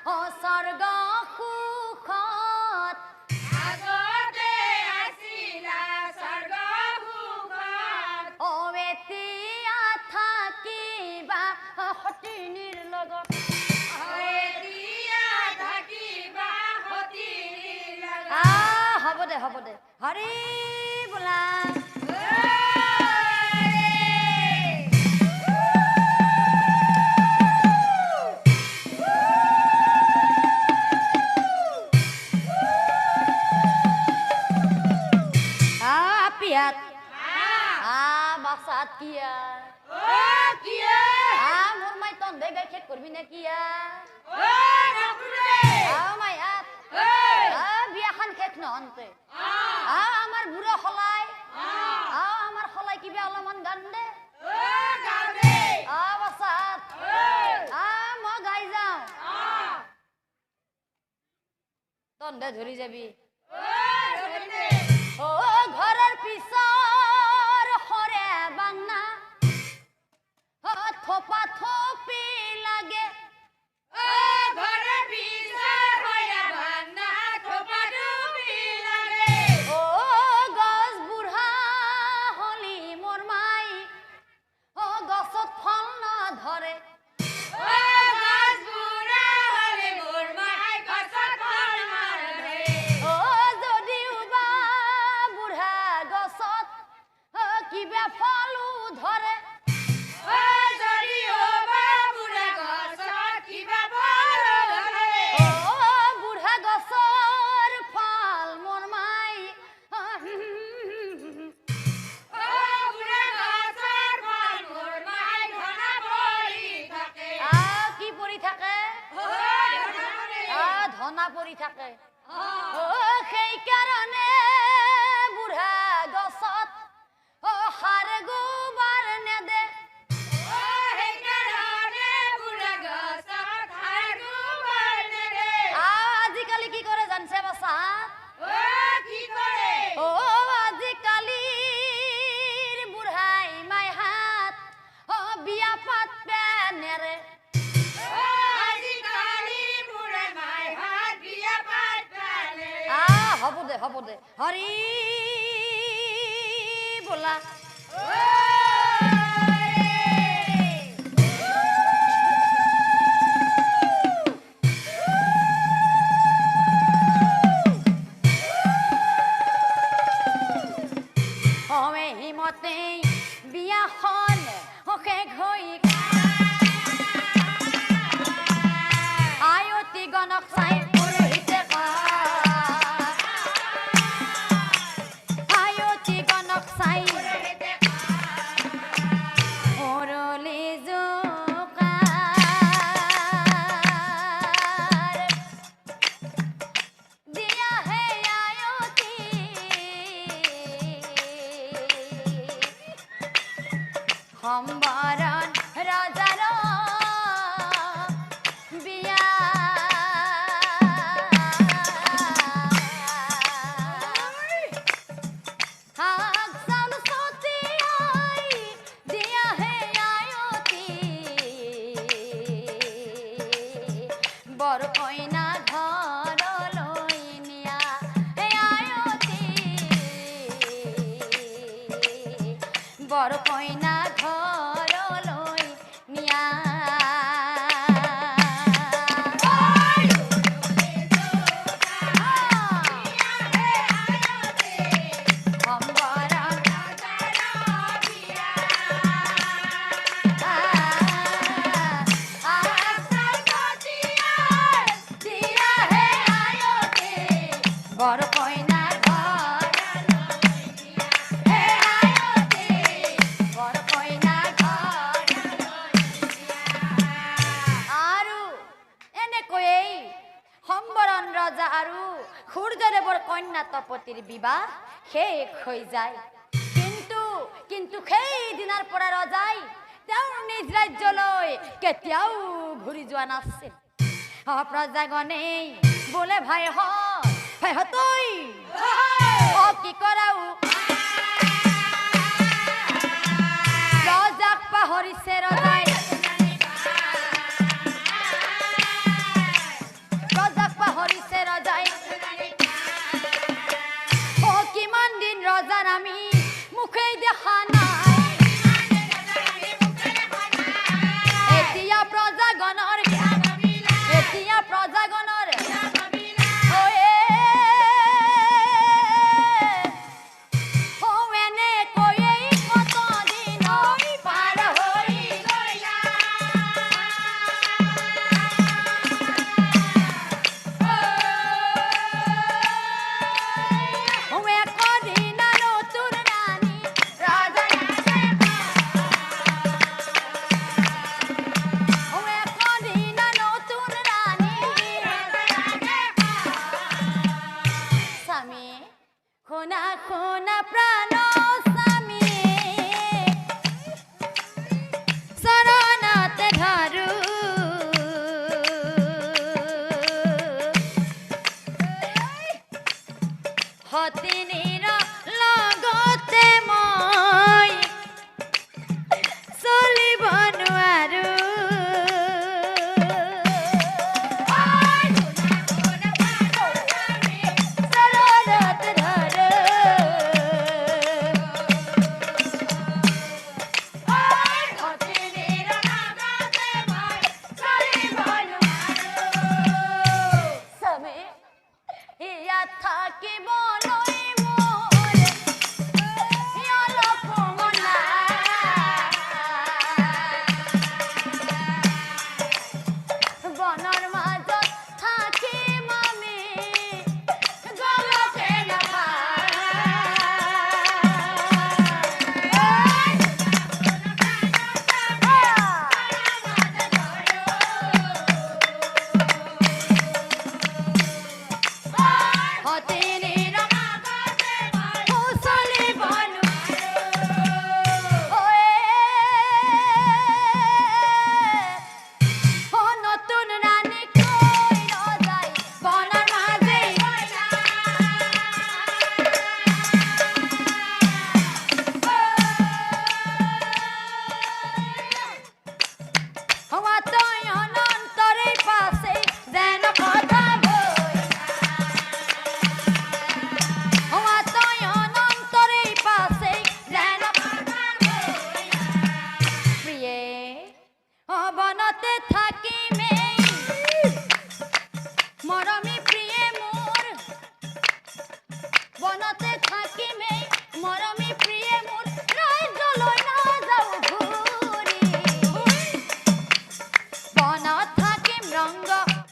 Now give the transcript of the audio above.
স্বৰ্গ সুখত আগতে আছিলা স্বৰ্গ সুখত এতিয়া থাকিবা সতিনীৰ লগত এতিয়া থাকিবা সতিনীৰ লগত হ'ব দে হৰি বোলা piat maksat kia kia mur mai ton de gai khet korbi na kia nakure mai at biya khan khet na ante amar bura kholai amar kholai kibe alaman gande gande maksat mo gai jao ton de dhori jabi ঘরের পিছর হরে বাংনা থোপা থোপি লাগে ঘরের পিছর হরে বাংনা থোপা থোপি লাগে গছ বুঢ়া হলি মোর মাই গছত ফল না ধরে গছ বুঢ়া হলে মোর মাই গছত ফল না ধরে কিবা ফলু ধরে যদিও বা বুঢ়া গছত কিবা ফল ধৰে বুঢ়া গছৰ ফল মোৰ মাই বুঢ়া গছৰ ফল মোৰ মাই ধনা পৰি থাকে কি পৰি থাকে ধনা পৰি থাকে সেইকাৰণে বুঢ়া গছত হাৰ গোবাৰ নেদে সেইকাৰণে বুঢ়া গছত হাৰ গোবৰ নেদে আজিকালি কি কৰে জানছে বাছা কি কৰে আজিকালিৰ বুঢ়াই মাই হাত বিয়া পাতবে নেৰে আজিকালি বুঢ়াই মাই হাত বিয়া পাতবে নেৰে হ'ব দে হৰি বোলা হিমতে বিয়াখন শেষ হৈ আয়তী গণক চাই পুৰোহিতে আয়তী গণক চাই সম্বৰণ ৰজাৰ বিয়া শাক চাউল ছটিয়াই দিয়াহে আয়তী বৰ কইনা ঘৰলৈ নিয়া আয়তী বৰ কইনা ঘৰলৈ নিয়া বৰ কইনা ৰজা আৰু সূৰ্যদেৱৰ কন্যা তপতীৰ বিবাহ শেষ হৈ যায় কিন্তু সেই দিনাৰ পৰা ৰজাই তেওঁৰ নিজ ৰাজ্যলৈ কেতিয়াও ঘূৰি যোৱা নাছিল প্ৰজাগণে বোলে ভাই তই কি কৰাও ৰজাক পাহৰিছে ৰজাই প্ৰাণ স্বামী শৰণতে ধৰু হতিনীৰ লগতে মই চলিবনো আৰু শৰণতে ধৰো হতিনীৰ লগতে মই চলিবনো স্বামী ইয়াত থাকিবলৈ মোৰ অলপো মন নাই। বনৰ মাজত থাকিম আমি গলতে হতিনীৰ চলিবনো নতুন ৰাণী কৈ ৰজাই বনৰ মাজে তই অনন্তৰে পাছে যেন কথা তই অনন্তৰে পাছে যেন প্ৰিয়ে বনতে থাকিমেই মৰমী প্ৰিয়ে মোৰ বনতে থাকি